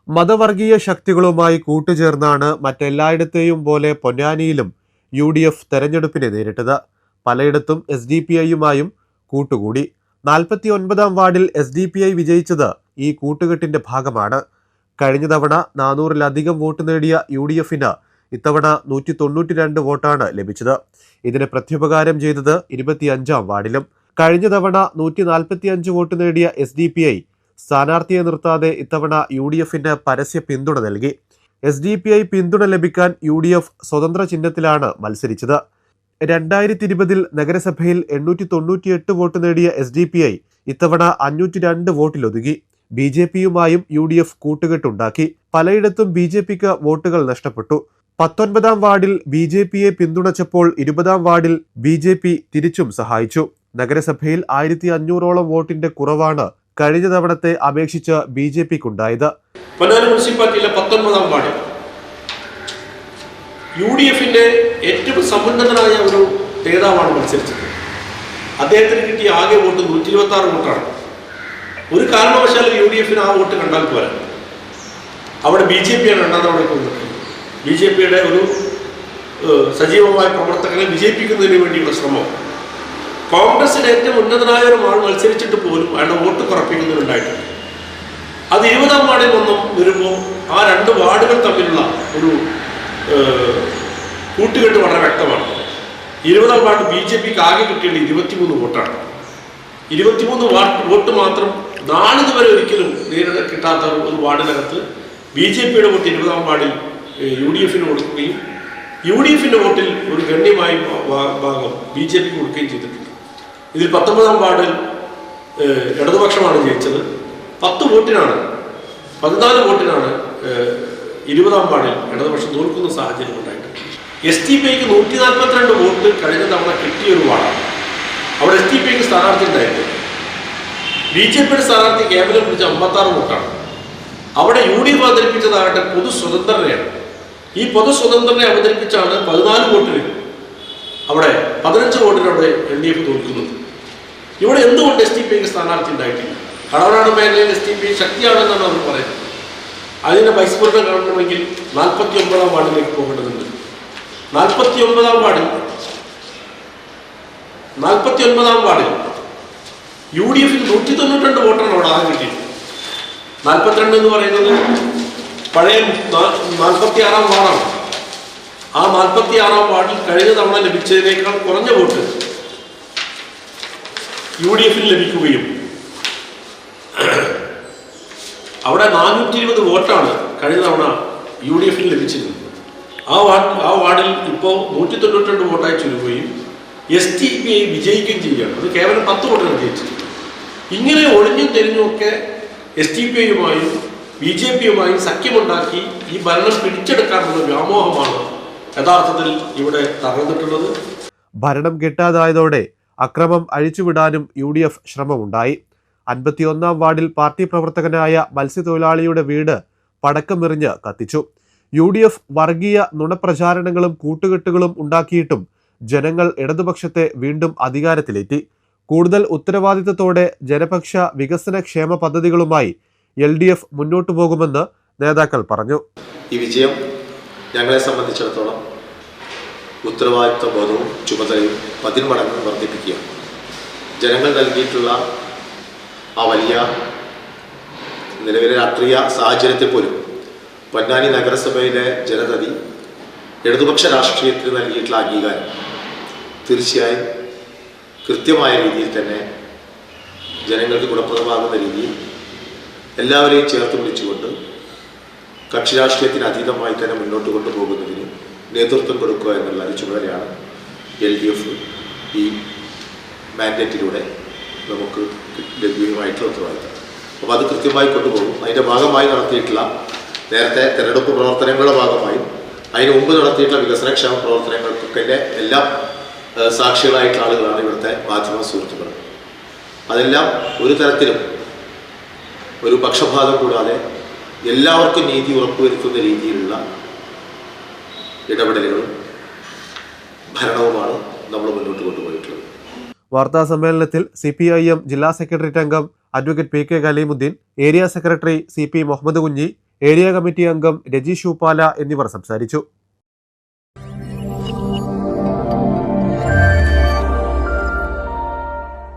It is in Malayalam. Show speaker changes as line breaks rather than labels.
മതവർഗീയ ശക്തികളുമായി കൂട്ടുചേർന്നാണ് മറ്റെല്ലായിടത്തെയും പോലെ പൊന്നാനിയിലും UDF തെരഞ്ഞെടുപ്പിനെ നേരിട്ടത്. പലയിടത്തും SDPIയുമായും കൂട്ടുകൂടി. 49-ാം വാർഡിൽ SDPI വിജയിച്ചത് ഈ കൂട്ടുകെട്ടിന്റെ ഭാഗമാണ്. കഴിഞ്ഞ തവണ 400-ലധികം വോട്ട് നേടിയ UDFന് ഇത്തവണ 192 വോട്ടാണ് ലഭിച്ചത്. ഇതിന് പ്രത്യുപകാരം ചെയ്തത് 25-ാം വാർഡിലും. കഴിഞ്ഞ തവണ 145 വോട്ട് നേടിയ SDPI സ്ഥാനാർത്ഥിയെ നിർത്താതെ ഇത്തവണ UDFന് പരസ്യ പിന്തുണ നൽകി. SDPI പിന്തുണ ലഭിക്കാൻ UDF സ്വതന്ത്ര ചിഹ്നത്തിലാണ് മത്സരിച്ചത്. 2020-ൽ നഗരസഭയിൽ 898 വോട്ട് നേടിയ SDPI ഇത്തവണ 502 വോട്ടിലൊതുങ്ങി. BJPയുമായും UDF കൂട്ടുകെട്ടുണ്ടാക്കി. പലയിടത്തും BJPക്ക് വോട്ടുകൾ നഷ്ടപ്പെട്ടു. 19-ാം വാർഡിൽ BJPയെ പിന്തുണച്ചപ്പോൾ 20-ാം വാർഡിൽ BJP തിരിച്ചും സഹായിച്ചു. നഗരസഭയിൽ 1500ഓളം വോട്ടിന്റെ കുറവാണ് കഴിഞ്ഞ തവണത്തെ അപേക്ഷിച്ച് BJPക്കുണ്ടായത്.
പൊന്നാനി മുനിസിപ്പാലിറ്റിയിലെ 19-ാം വാർഡിൽ UDFന്റെ ഏറ്റവും സമ്പന്നനായ ഒരു നേതാവാണ് മത്സരിച്ചത്. അദ്ദേഹത്തിന് കിട്ടിയ ആകെ വോട്ട് 126 വോട്ടാണ്. ഒരു കാരണവശാലും UDFന് ആ വോട്ട് കണ്ടാൽ പോരാ. അവിടെ BJPയാണ് രണ്ടാം തവണ വന്നത്. BJPയുടെ ഒരു സജീവമായ പ്രവർത്തകനെ വിജയിപ്പിക്കുന്നതിന് വേണ്ടിയുള്ള ശ്രമം. കോൺഗ്രസിന്റെ ഏറ്റവും ഉന്നതനായ ഒരു ആൾ മത്സരിച്ചിട്ട് പോലും അയാളുടെ വോട്ട് കുറപ്പിക്കുന്നുണ്ടായിട്ടുണ്ട്. അത് 20-ാം വാർഡിൽ നിന്നും വരുമ്പോൾ ആ രണ്ട് വാർഡുകൾ തമ്മിലുള്ള ഒരു കൂട്ടുകെട്ട് വളരെ വ്യക്തമാണ്. 20-ാം വാർഡ് BJPക്ക് ആകെ കിട്ടിയത് 23 വോട്ടാണ്. 23 വോട്ട് മാത്രം നാളിതുവരെ ഒരിക്കലും നേരിട്ട് കിട്ടാത്ത ഒരു വാർഡിനകത്ത് BJPയുടെ വോട്ട് 20-ാം വാർഡിൽ UDFന് കൊടുക്കുകയും UDFന്റെ വോട്ടിൽ ഒരു ഗണ്യമായ ഭാഗം BJPക്ക് കൊടുക്കുകയും ചെയ്തിട്ടുണ്ട്. ഇതിൽ 19-ാം വാർഡിൽ ഇടതുപക്ഷമാണ് ജയിച്ചത്. 14 വോട്ടിനാണ് 20-ാം വാർഡിൽ ഇടതുപക്ഷം തോൽക്കുന്ന സാഹചര്യം ഉണ്ടായിട്ടുണ്ട്. SDPIക്ക് 142 വോട്ട് കഴിഞ്ഞ തവണ കിട്ടിയ ഒരു വാർഡാണ്. അവിടെ SDPIക്ക് സ്ഥാനാർത്ഥി ഉണ്ടായിരുന്നു. BJPയുടെ സ്ഥാനാർത്ഥി കേവലം പിടിച്ച 56 വോട്ടാണ്. അവിടെ UDF അവതരിപ്പിച്ചതാകട്ടെ പൊതു സ്വതന്ത്രനെയാണ്. ഈ പൊതു സ്വതന്ത്രനെ അവതരിപ്പിച്ചാണ് 14 വോട്ടിന് അവിടെ 15 വോട്ടിന് അവിടെ LDF തോൽക്കുന്നത്. ഇവിടെ എന്തുകൊണ്ട് SDPIക്ക് സ്ഥാനാർത്ഥി ഉണ്ടായിട്ടില്ല? കടവനാട് മേഖലയിൽ SDPI ശക്തിയാണെന്നാണ് അവർ പറയുന്നത്. അതിനെ പരിസ്ഫുരണം കാണണമെങ്കിൽ 49-ാം വാർഡിലേക്ക് പോകേണ്ടതുണ്ട്. 49-ാം വാർഡിൽ UDFന് 192 വോട്ടാണ് അവിടെ ആകെ കിട്ടിയത്. 42 എന്ന് പറയുന്നത് പഴയ 46-ാം വാർഡാണ്. ആ 46-ാം വാർഡിൽ കഴിഞ്ഞ തവണ ലഭിച്ചതിനേക്കാൾ കുറഞ്ഞ വോട്ട് UDFന് ലഭിക്കുകയും അവിടെ 420 വോട്ടാണ് കഴിഞ്ഞ തവണ UDFന് ലഭിച്ചിരുന്നത്. ആ വാർഡിൽ ഇപ്പോൾ 192 വോട്ടായി ചുരുങ്ങുകയും SDPI വിജയിക്കുകയും ചെയ്യുകയാണ്. അത് കേവലം 10 വോട്ടാണ് ജയിച്ചത്. ഇങ്ങനെ ഒഴിഞ്ഞും തെരിഞ്ഞുമൊക്കെ SDPIയുമായും BJPയുമായും സഖ്യമുണ്ടാക്കി ഈ ഭരണം പിടിച്ചെടുക്കാനുള്ള വ്യാമോഹമാണ് യഥാർത്ഥത്തിൽ ഇവിടെ തകർന്നിട്ടുള്ളത്.
ഭരണം കിട്ടാതായതോടെ അക്രമം അഴിച്ചുവിടാനും UDF ശ്രമമുണ്ടായി. 51-ാം വാർഡിൽ പാർട്ടി പ്രവർത്തകനായ മത്സ്യത്തൊഴിലാളിയുടെ വീട് പടക്കമെറിഞ്ഞ് കത്തിച്ചു. UDF വർഗീയ നുണപ്രചാരണങ്ങളും കൂട്ടുകെട്ടുകളും ഉണ്ടാക്കിയിട്ടും ജനങ്ങൾ ഇടതുപക്ഷത്തെ വീണ്ടും അധികാരത്തിലെത്തി. കൂടുതൽ ഉത്തരവാദിത്തത്തോടെ ജനപക്ഷ വികസന ക്ഷേമ പദ്ധതികളുമായി LDF മുന്നോട്ടു പോകുമെന്ന് നേതാക്കൾ പറഞ്ഞു.
ഈ വിജയം ഞങ്ങളെ സംബന്ധിച്ചിടത്തോളം ഉത്തരവാദിത്വ ബോധവും ചുമതലയും 10 മടങ്ങ് വർദ്ധിപ്പിക്കുക. ജനങ്ങൾ നൽകിയിട്ടുള്ള ആ വലിയ നിലവിലെ രാഷ്ട്രീയ സാഹചര്യത്തെ പോലും പൊന്നാനി നഗരസഭയിലെ ജനതതി ഇടതുപക്ഷ രാഷ്ട്രീയത്തിന് നൽകിയിട്ടുള്ള അംഗീകാരം തീർച്ചയായും കൃത്യമായ രീതിയിൽ തന്നെ ജനങ്ങൾക്ക് ഗുണപ്രദമാകുന്ന രീതിയിൽ എല്ലാവരെയും ചേർത്ത് പിടിച്ചുകൊണ്ട് കക്ഷി രാഷ്ട്രീയത്തിന് അതീതമായി തന്നെ മുന്നോട്ട് കൊണ്ടുപോകുന്നതിന് നേതൃത്വം കൊടുക്കുക എന്നുള്ള ഒരു ചുമതലയാണ് LDF ഈ മാൻഡേറ്റിലൂടെ നമുക്ക് ലഭ്യമായിട്ടുള്ള ഉത്തരവാദിത്തം. അപ്പോൾ അത് കൃത്യമായി കൊണ്ടുപോകും. അതിൻ്റെ ഭാഗമായി നടത്തിയിട്ടുള്ള നേരത്തെ തെരഞ്ഞെടുപ്പ് പ്രവർത്തനങ്ങളുടെ ഭാഗമായും അതിന് മുമ്പ് നടത്തിയിട്ടുള്ള വികസനക്ഷേമ പ്രവർത്തനങ്ങൾക്കൊക്കെ എല്ലാം സാക്ഷികളായിട്ടുള്ള ആളുകളാണ് ഇവിടുത്തെ മാധ്യമ സുഹൃത്തുക്കൾ. അതെല്ലാം ഒരു തരത്തിലും ഒരു പക്ഷപാതം കൂടാതെ എല്ലാവർക്കും നീതി ഉറപ്പുവരുത്തുന്ന രീതിയിലുള്ള ഇടപെടലുകളും ഭരണവുമാണ് നമ്മൾ മുന്നോട്ട് കൊണ്ടുപോയിട്ടുള്ളത്.
വാർത്താ സമ്മേളനത്തിൽ CPIM ജില്ലാ സെക്രട്ടേറിയറ്റ് അംഗം advocate PK Kaleemuddin, area secretary CP Muhammad Kunhi, area committee അംഗം രജി ഷൂപ്പാല എന്നിവർ സംസാരിച്ചു.